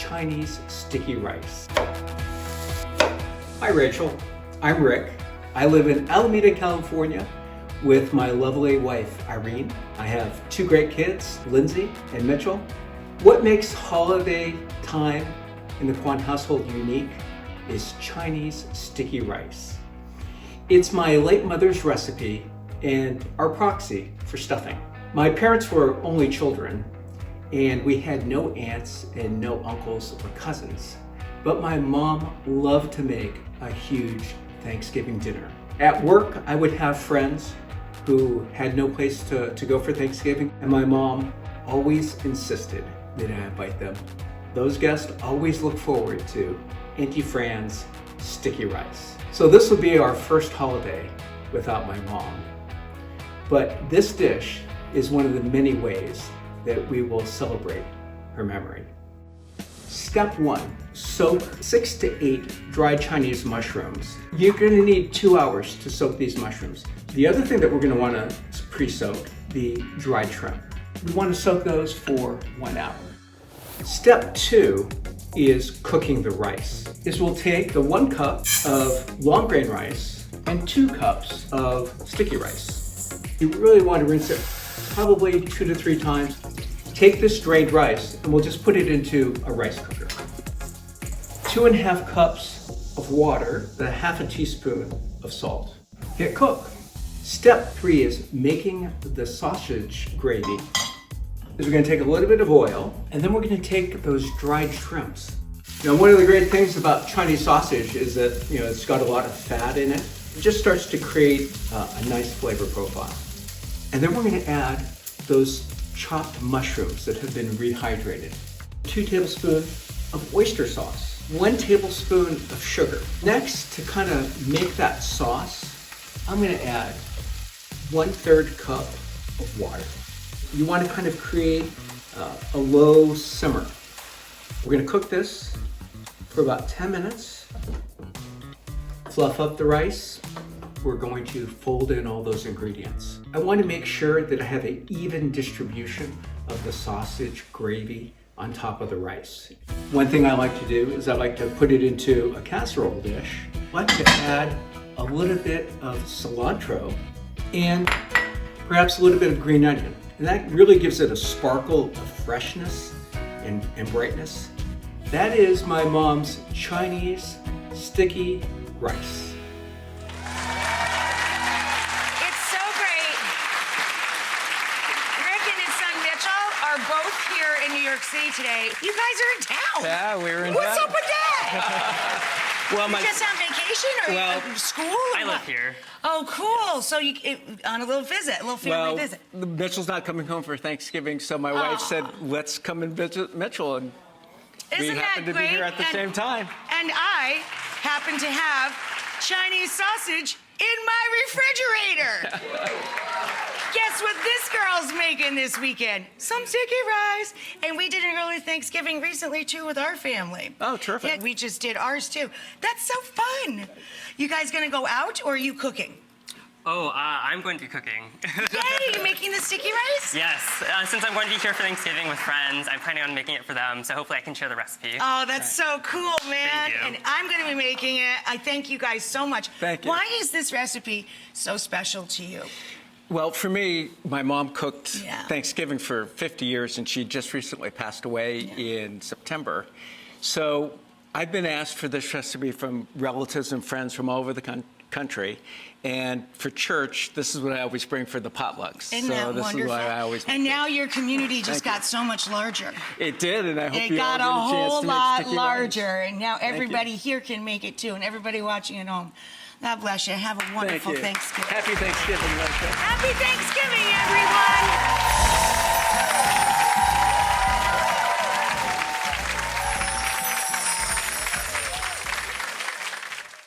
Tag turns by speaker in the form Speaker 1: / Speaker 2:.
Speaker 1: Chinese sticky rice. Hi Rachel, I'm Rick. I live in Alameda, California with my lovely wife, Irene. I have two great kids, Lindsay and Mitchell. What makes holiday time in the Quon household unique is Chinese sticky rice. It's my late mother's recipe and our proxy for stuffing. My parents were only children, and we had no aunts and no uncles or cousins. But my mom loved to make a huge Thanksgiving dinner. At work, I would have friends who had no place to go for Thanksgiving, and my mom always insisted that I invite them. Those guests always look forward to Auntie Fran's sticky rice. So this will be our first holiday without my mom. But this dish is one of the many ways that we will celebrate her memory. Step 1, soak 6 to 8 dried Chinese mushrooms. You're gonna need 2 hours to soak these mushrooms. The other thing that we're gonna wanna pre-soak, the dried shrimp. We wanna soak those for 1 hour. Step 2 is cooking the rice. This will take the 1 cup of long grain rice and 2 cups of sticky rice. You really wanna rinse it probably 2 to 3 times. Take this drained rice and we'll just put it into a rice cooker. 2.5 cups of water, and 1/2 teaspoon of salt. Hit cook. Step 3 is making the sausage gravy. We're gonna take a little bit of oil, and then we're gonna take those dried shrimps. Now, one of the great things about Chinese sausage is that, it's got a lot of fat in it. It just starts to create a nice flavor profile. And then we're gonna add those chopped mushrooms that have been rehydrated. 2 tablespoons of oyster sauce, 1 tablespoon of sugar. Next, to kind of make that sauce, I'm gonna add 1/3 cup of water. You want to kind of create a low simmer. We're gonna cook this for about 10 minutes. Fluff up the rice. We're going to fold in all those ingredients. I want to make sure that I have an even distribution of the sausage gravy on top of the rice. One thing I like to do is I like to put it into a casserole dish. I like to add a little bit of cilantro and perhaps a little bit of green onion. And that really gives it a sparkle of freshness and brightness. That is my mom's Chinese sticky rice.
Speaker 2: Both here in New York City today. You guys are in town.
Speaker 3: Yeah, we were in
Speaker 2: What's
Speaker 3: town.
Speaker 2: up with that?
Speaker 3: Well,
Speaker 2: you just on vacation or school? Or
Speaker 3: I live here.
Speaker 2: Oh, cool. So on a little visit, a little family visit.
Speaker 3: Mitchell's not coming home for Thanksgiving, so my wife said, let's come and visit Mitchell. And we happened to be here at the same time.
Speaker 2: And I happen to have Chinese sausage in my refrigerator. Guess what this girl's making this weekend? Some sticky rice. And we did an early Thanksgiving recently, too, with our family.
Speaker 3: Oh, terrific.
Speaker 2: Yeah, we just did ours, too. That's so fun. You guys gonna go out, or are you cooking?
Speaker 4: Oh, I'm going to be cooking.
Speaker 2: Yay, you making the sticky rice?
Speaker 4: Yes, since I'm going to be here for Thanksgiving with friends, I'm planning on making it for them, so hopefully I can share the recipe.
Speaker 2: Oh, that's so cool, man.
Speaker 4: Thank you.
Speaker 2: And I'm gonna be making it. I thank you guys so much.
Speaker 3: Thank you.
Speaker 2: Why is this recipe so special to you?
Speaker 3: Well, for me, my mom cooked
Speaker 2: Thanksgiving
Speaker 3: for 50 years, and she just recently passed away in September. So I've been asked for this recipe from relatives and friends from all over the country. And for church, this is what I always bring for the potlucks.
Speaker 2: Isn't that
Speaker 3: this
Speaker 2: wonderful?
Speaker 3: is why I always
Speaker 2: and now your community just got so much larger.
Speaker 3: It did, and I hope
Speaker 2: it
Speaker 3: you
Speaker 2: got
Speaker 3: all
Speaker 2: a
Speaker 3: get a chance
Speaker 2: whole
Speaker 3: to make
Speaker 2: lot
Speaker 3: sticky
Speaker 2: larger.
Speaker 3: rice.
Speaker 2: And now everybody here can make it too, and everybody watching at home. God bless you. Have a wonderful Thanksgiving.
Speaker 3: Happy Thanksgiving, Rachael.
Speaker 2: Happy Thanksgiving, everyone.